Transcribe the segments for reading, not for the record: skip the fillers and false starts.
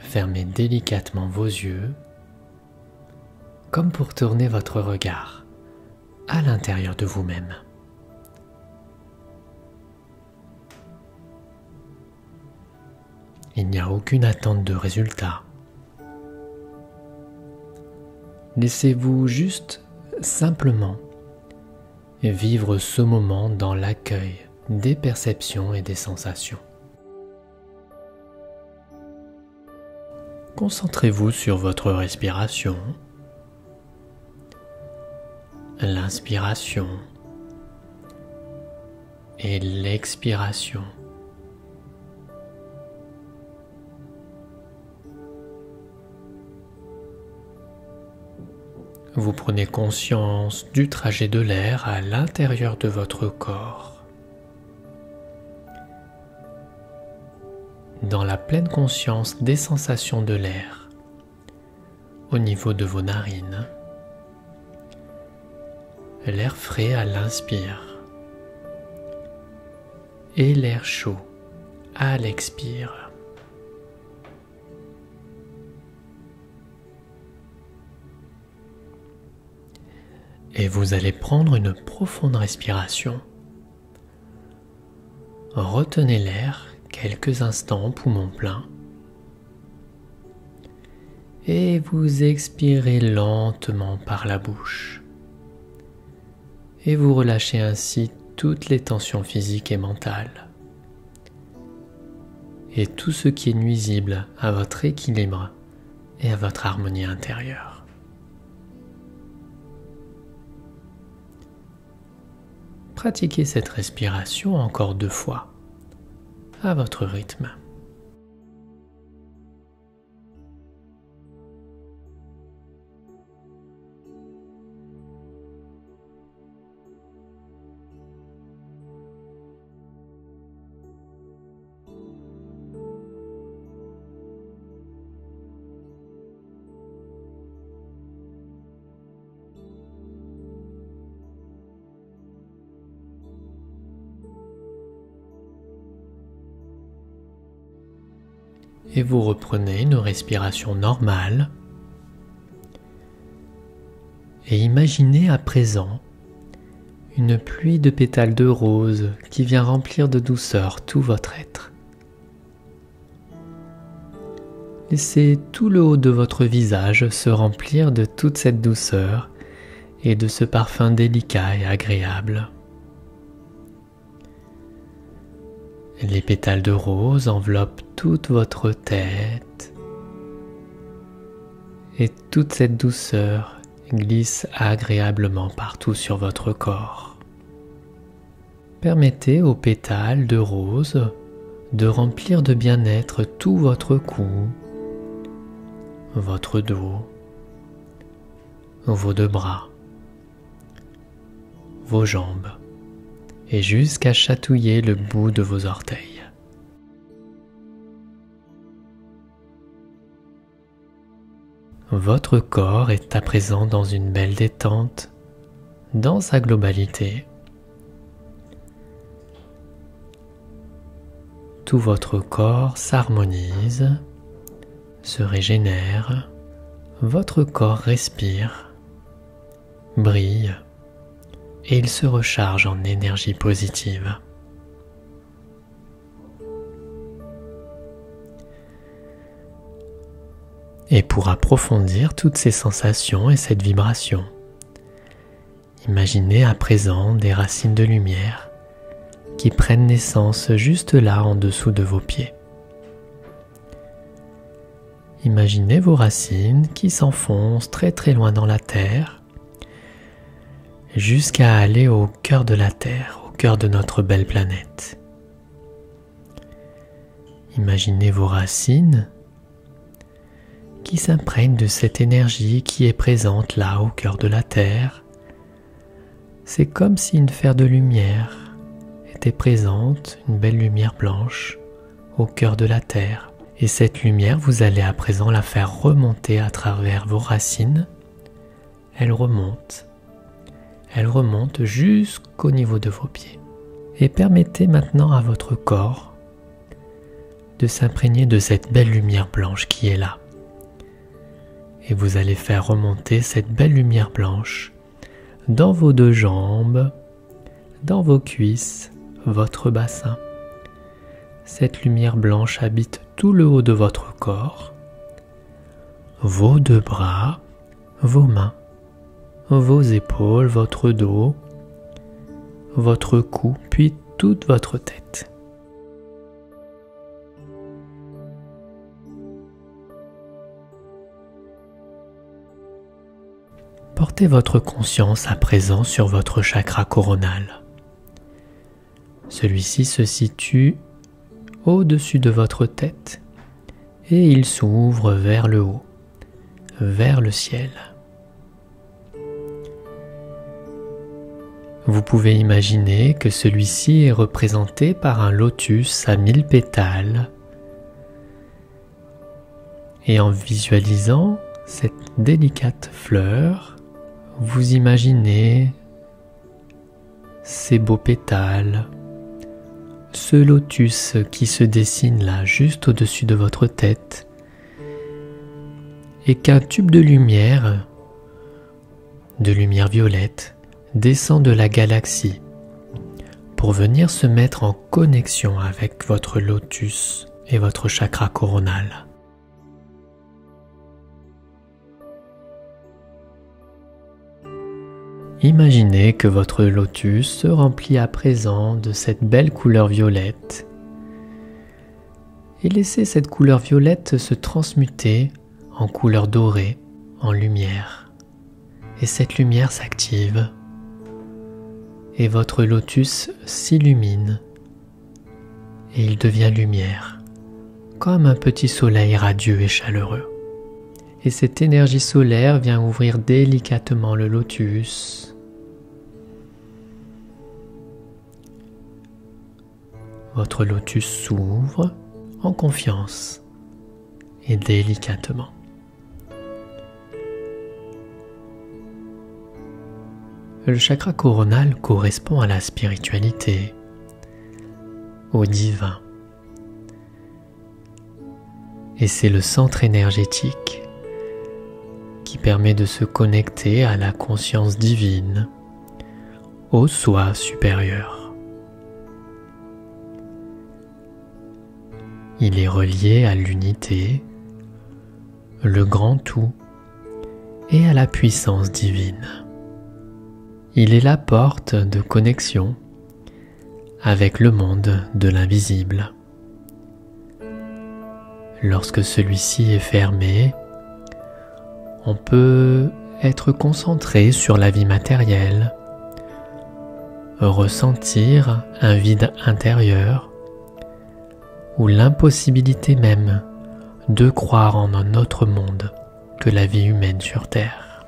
fermez délicatement vos yeux, comme pour tourner votre regard à l'intérieur de vous-même. Il n'y a aucune attente de résultat. Laissez-vous juste simplement vivre ce moment dans l'accueil des perceptions et des sensations. Concentrez-vous sur votre respiration, l'inspiration et l'expiration. Vous prenez conscience du trajet de l'air à l'intérieur de votre corps. Dans la pleine conscience des sensations de l'air au niveau de vos narines, l'air frais à l'inspire et l'air chaud à l'expire. Et vous allez prendre une profonde respiration. Retenez l'air quelques instants, poumon plein. Et vous expirez lentement par la bouche. Et vous relâchez ainsi toutes les tensions physiques et mentales. Et tout ce qui est nuisible à votre équilibre et à votre harmonie intérieure. Pratiquez cette respiration encore 2 fois, à votre rythme. Et vous reprenez une respiration normale. Et imaginez à présent une pluie de pétales de rose qui vient remplir de douceur tout votre être. Laissez tout le haut de votre visage se remplir de toute cette douceur et de ce parfum délicat et agréable. Les pétales de rose enveloppent toute votre tête et toute cette douceur glisse agréablement partout sur votre corps. Permettez aux pétales de rose de remplir de bien-être tout votre cou, votre dos, vos 2 bras, vos jambes, et jusqu'à chatouiller le bout de vos orteils. Votre corps est à présent dans une belle détente, dans sa globalité. Tout votre corps s'harmonise, se régénère, votre corps respire, brille, et il se recharge en énergie positive. Et pour approfondir toutes ces sensations et cette vibration, imaginez à présent des racines de lumière qui prennent naissance juste là en dessous de vos pieds. Imaginez vos racines qui s'enfoncent très très loin dans la terre, jusqu'à aller au cœur de la Terre, au cœur de notre belle planète. Imaginez vos racines qui s'imprègnent de cette énergie qui est présente là au cœur de la Terre. C'est comme si une sphère de lumière était présente, une belle lumière blanche au cœur de la Terre. Et cette lumière, vous allez à présent la faire remonter à travers vos racines. Elle remonte jusqu'au niveau de vos pieds. Et permettez maintenant à votre corps de s'imprégner de cette belle lumière blanche qui est là. Et vous allez faire remonter cette belle lumière blanche dans vos deux jambes, dans vos cuisses, votre bassin. Cette lumière blanche habite tout le haut de votre corps, vos deux bras, vos mains, vos épaules, votre dos, votre cou, puis toute votre tête. Portez votre conscience à présent sur votre chakra coronal. Celui-ci se situe au-dessus de votre tête et il s'ouvre vers le haut, vers le ciel. Vous pouvez imaginer que celui-ci est représenté par un lotus à 1000 pétales et en visualisant cette délicate fleur, vous imaginez ces beaux pétales, ce lotus qui se dessine là juste au-dessus de votre tête et qu'un tube de lumière violette, descend de la galaxie pour venir se mettre en connexion avec votre lotus et votre chakra coronal. Imaginez que votre lotus se remplit à présent de cette belle couleur violette et laissez cette couleur violette se transmuter en couleur dorée, en lumière. Et cette lumière s'active et votre lotus s'illumine et il devient lumière, comme un petit soleil radieux et chaleureux. Et cette énergie solaire vient ouvrir délicatement le lotus. Votre lotus s'ouvre en confiance et délicatement. Le chakra coronal correspond à la spiritualité, au divin. Et c'est le centre énergétique qui permet de se connecter à la conscience divine, au soi supérieur. Il est relié à l'unité, le grand tout et à la puissance divine. Il est la porte de connexion avec le monde de l'invisible. Lorsque celui-ci est fermé, on peut être concentré sur la vie matérielle, ressentir un vide intérieur ou l'impossibilité même de croire en un autre monde que la vie humaine sur Terre.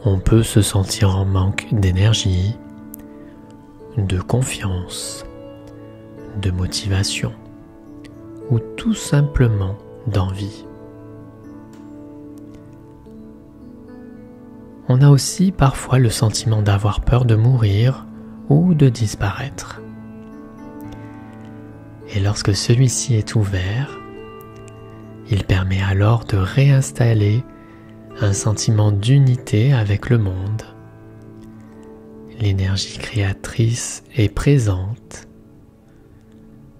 On peut se sentir en manque d'énergie, de confiance, de motivation ou tout simplement d'envie. On a aussi parfois le sentiment d'avoir peur de mourir ou de disparaître. Et lorsque celui-ci est ouvert, il permet alors de réinstaller un sentiment d'unité avec le monde. L'énergie créatrice est présente.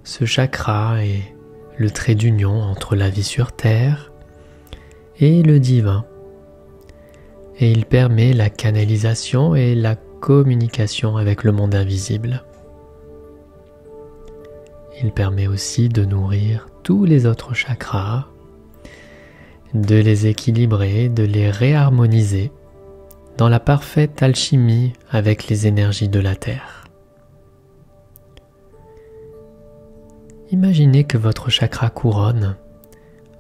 Ce chakra est le trait d'union entre la vie sur Terre et le divin. Et il permet la canalisation et la communication avec le monde invisible. Il permet aussi de nourrir tous les autres chakras, de les équilibrer, de les réharmoniser dans la parfaite alchimie avec les énergies de la Terre. Imaginez que votre chakra couronne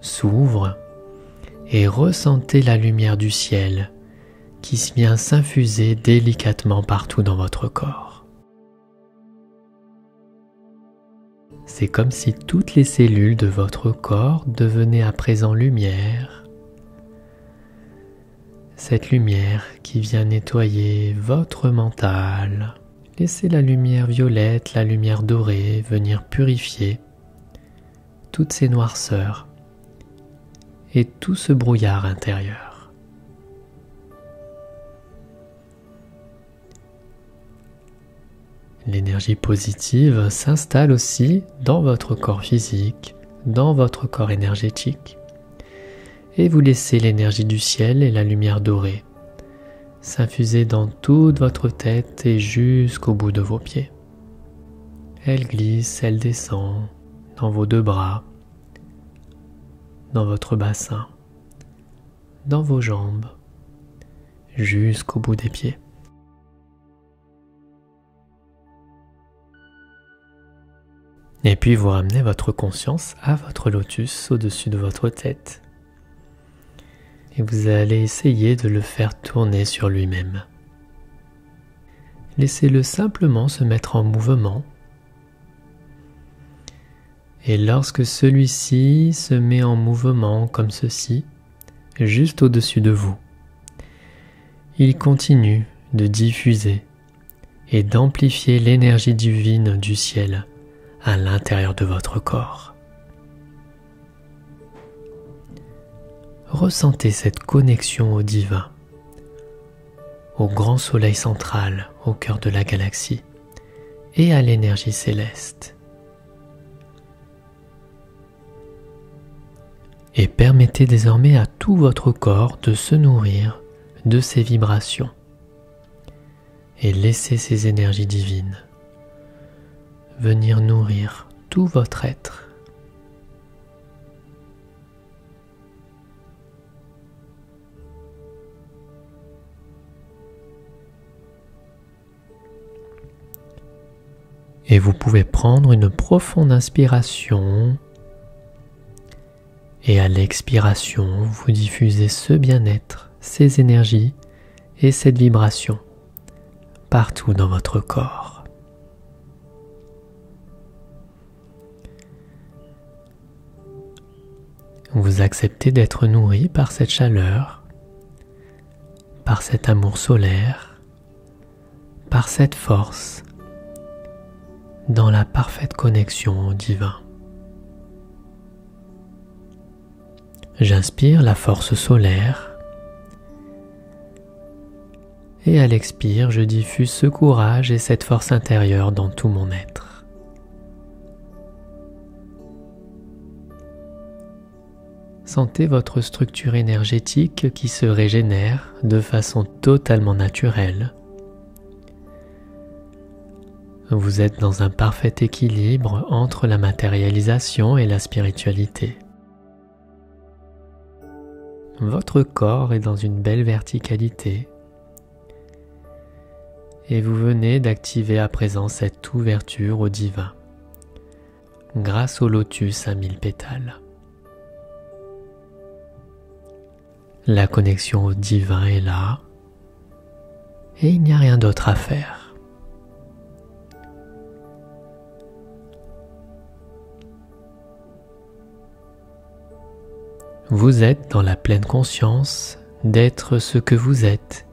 s'ouvre et ressentez la lumière du ciel qui vient s'infuser délicatement partout dans votre corps. C'est comme si toutes les cellules de votre corps devenaient à présent lumière. cette lumière qui vient nettoyer votre mental. Laissez la lumière violette, la lumière dorée venir purifier toutes ces noirceurs et tout ce brouillard intérieur. L'énergie positive s'installe aussi dans votre corps physique, dans votre corps énergétique, et vous laissez l'énergie du ciel et la lumière dorée s'infuser dans toute votre tête et jusqu'au bout de vos pieds. Elle glisse, elle descend dans vos deux bras, dans votre bassin, dans vos jambes, jusqu'au bout des pieds. Et puis vous ramenez votre conscience à votre lotus au-dessus de votre tête. Et vous allez essayer de le faire tourner sur lui-même. Laissez-le simplement se mettre en mouvement. Et lorsque celui-ci se met en mouvement comme ceci, juste au-dessus de vous, il continue de diffuser et d'amplifier l'énergie divine du ciel à l'intérieur de votre corps. Ressentez cette connexion au divin, au grand soleil central au cœur de la galaxie et à l'énergie céleste. Et permettez désormais à tout votre corps de se nourrir de ces vibrations et laissez ces énergies divines venir nourrir tout votre être. Et vous pouvez prendre une profonde inspiration et à l'expiration, vous diffusez ce bien-être, ces énergies et cette vibration partout dans votre corps. Vous acceptez d'être nourri par cette chaleur, par cet amour solaire, par cette force, dans la parfaite connexion au divin. J'inspire la force solaire et à l'expire, je diffuse ce courage et cette force intérieure dans tout mon être. Sentez votre structure énergétique qui se régénère de façon totalement naturelle. Vous êtes dans un parfait équilibre entre la matérialisation et la spiritualité. Votre corps est dans une belle verticalité et vous venez d'activer à présent cette ouverture au divin grâce au lotus à 1000 pétales. La connexion au divin est là et il n'y a rien d'autre à faire. Vous êtes dans la pleine conscience d'être ce que vous êtes,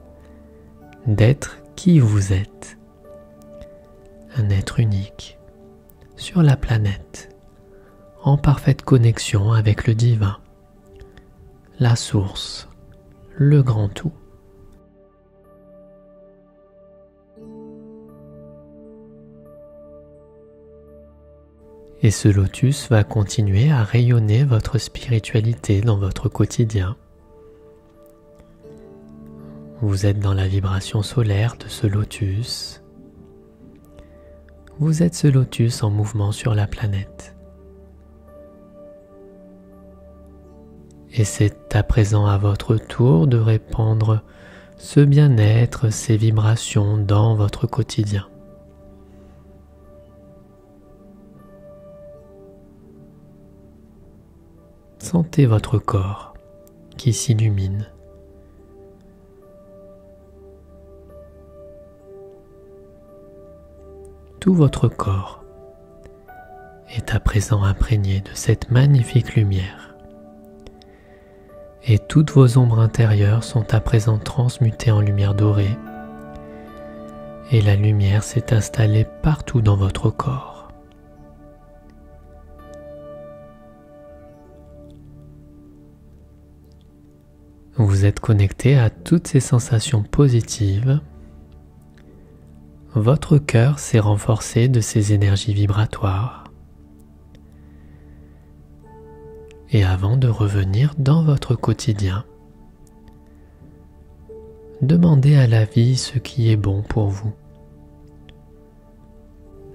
d'être qui vous êtes. Un être unique, sur la planète, en parfaite connexion avec le divin, la source, le grand tout. Et ce lotus va continuer à rayonner votre spiritualité dans votre quotidien. Vous êtes dans la vibration solaire de ce lotus. Vous êtes ce lotus en mouvement sur la planète. Et c'est à présent à votre tour de répandre ce bien-être, ces vibrations dans votre quotidien. Sentez votre corps qui s'illumine. Tout votre corps est à présent imprégné de cette magnifique lumière. et toutes vos ombres intérieures sont à présent transmutées en lumière dorée et la lumière s'est installée partout dans votre corps. Vous êtes connecté à toutes ces sensations positives. Votre cœur s'est renforcé de ces énergies vibratoires. Et avant de revenir dans votre quotidien, demandez à la vie ce qui est bon pour vous.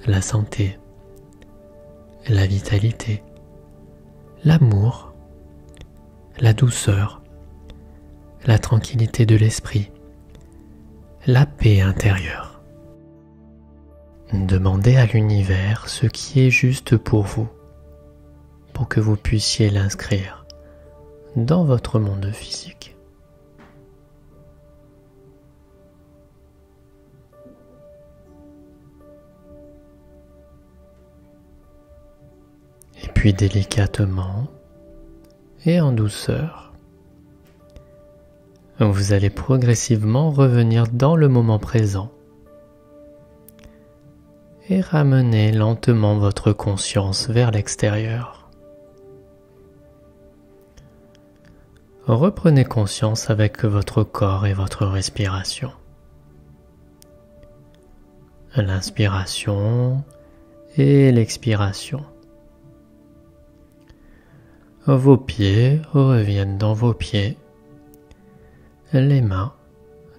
La santé, la vitalité, l'amour, la douceur, la tranquillité de l'esprit, la paix intérieure. Demandez à l'univers ce qui est juste pour vous, pour que vous puissiez l'inscrire dans votre monde physique. Et puis délicatement et en douceur, vous allez progressivement revenir dans le moment présent et ramener lentement votre conscience vers l'extérieur. Reprenez conscience avec votre corps et votre respiration. L'inspiration et l'expiration. Vos pieds reviennent dans vos pieds, les mains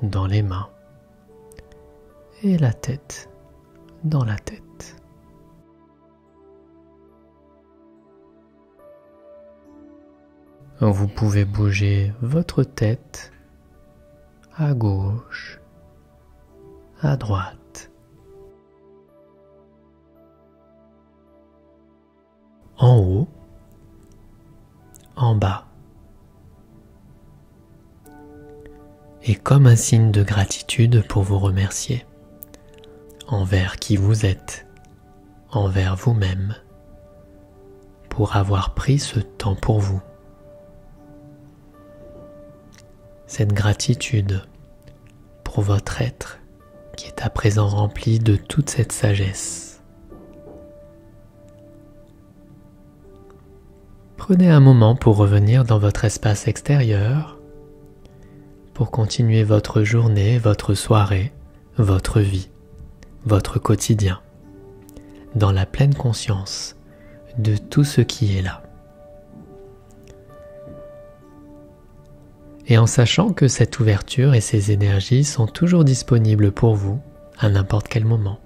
dans les mains et la tête dans la tête. Vous pouvez bouger votre tête à gauche, à droite, en haut, en bas. Et comme un signe de gratitude pour vous remercier envers qui vous êtes, envers vous-même, pour avoir pris ce temps pour vous. Cette gratitude pour votre être qui est à présent rempli de toute cette sagesse. Prenez un moment pour revenir dans votre espace extérieur, pour continuer votre journée, votre soirée, votre vie, votre quotidien, dans la pleine conscience de tout ce qui est là. Et en sachant que cette ouverture et ces énergies sont toujours disponibles pour vous à n'importe quel moment.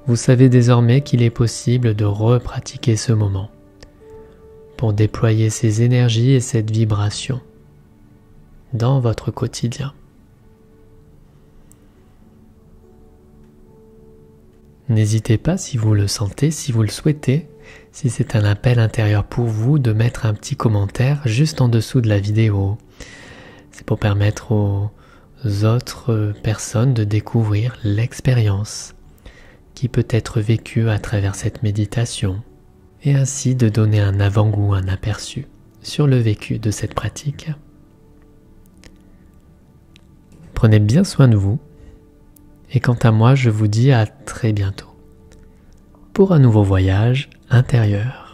Vous savez désormais qu'il est possible de repratiquer ce moment pour déployer ces énergies et cette vibration dans votre quotidien. N'hésitez pas si vous le sentez, si vous le souhaitez, si c'est un appel intérieur pour vous, de mettre un petit commentaire juste en dessous de la vidéo. C'est pour permettre aux autres personnes de découvrir l'expérience qui peut être vécue à travers cette méditation et ainsi de donner un avant-goût, un aperçu sur le vécu de cette pratique. Prenez bien soin de vous et quant à moi, je vous dis à très bientôt pour un nouveau voyage intérieur.